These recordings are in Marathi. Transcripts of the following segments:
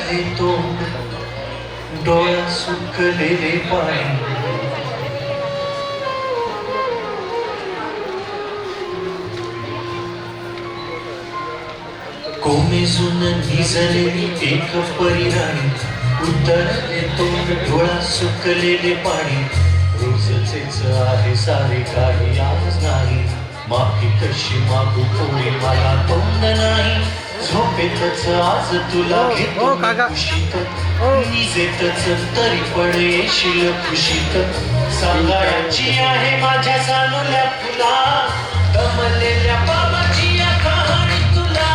झाले तो डोळा सुकलेले पाणी कोमेजून निजलेली एक परिराणी उतरले तोंड डोळा सुकलेले पाणी रोजचेच आहे सारे काही आज नाही माफी कशी मागू कोणी मला तोंड नाही झोपेतच आज तुला घेतो खुशीत निजेतच तरी पण येशील खुशीत सांगायची आहे माझ्या सानुल्या फुला दमलेल्या बाबाची या कहाणी तुला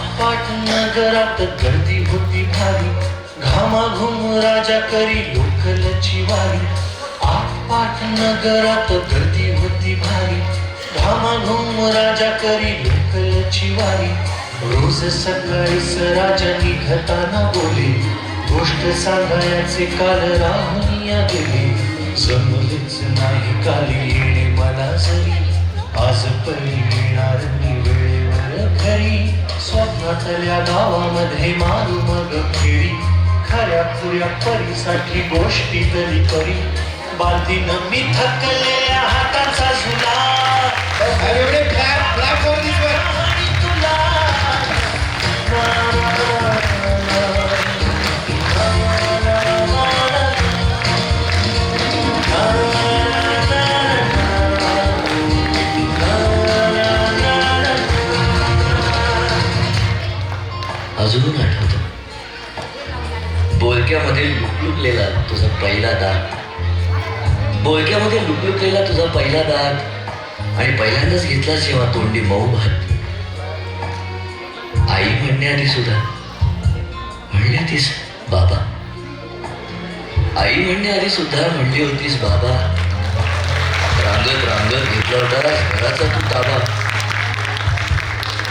नगरात गर्दी होती भारी घामाघूम राजा करी लोकलची वारी आटपाट नगरात गर्दी होती भारी घामाघूम राजा करी लोकलची वारी रोज सकाळीच राजा निघताना बोले गोष्ट सांगायचे काल राहुनिया गेले जमलेच नाही काली येणे मला जरी आज परी येणार मी वेळेवर घरी स्वप्नातल्या गावामध्ये मारू मग फेरी खऱ्या पुऱ्या परीसाठी गोष्टी तरी करी बालदीनं मी थकलेल्या हाताचा झुला अजून आठवतं बोलक्यामध्ये लुकलुकलेला तुझा पहिला दात बोलक्यामध्ये लुकलुकलेला तुझा पहिला दात आणि पहिल्यांदाच घेतला जेव्हा तोंडी मऊ भात आई म्हणण्याआधी सुद्धा म्हणली होतीस बाबा आई म्हणण्याआधी सुद्धा म्हणली होतीस बाबा रांगत रांगत घेतला होता घराचा तू ताबा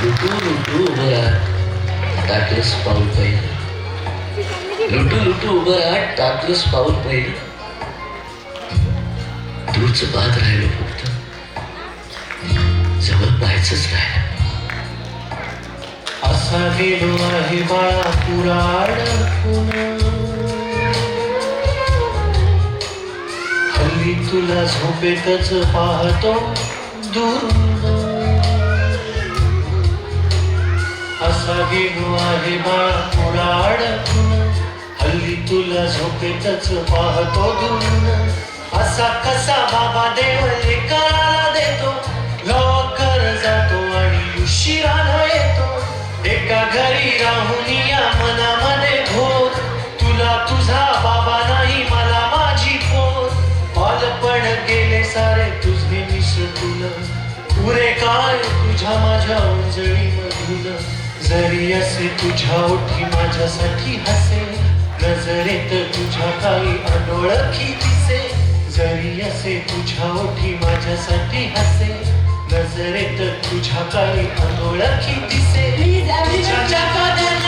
लुटू लुटू उभं राहा टाकलंस पाऊल पहिलं लुटू लुटू उभं राहा टाकलंस पाऊल पहिलं दूरच बात राहिलो फक्त जवळ पाहायचंच राहिलं असा गेलो आहे बाळा पुराण हल्ली तुला झोपेतच पाहतो दूर असा गेलो आहे बाळा पुढा अडकून हल्ली तुला झोपेतच पाहतो दूरून असा कसा बाबा देव लेकराला देतो लवकर जातो आणि उशिरानं येतो एका घरी राहून या मनामध्ये घोर तुला तुझा बाबा नाही मला माझी पोर बालपण गेले सारे तुझे निसटून पुरे काय तुझ्या माझ्या उंजळी मधून जरी असे तुझ्या ओठी माझ्यासाठी हसे नजरेत तुझ्या काही अनोळखी दिसे जरी असे तुझ्या ओठी माझ्यासाठी हसे नजरेत तुझ्या काही अनोळखी दिसे तुझ्या जगात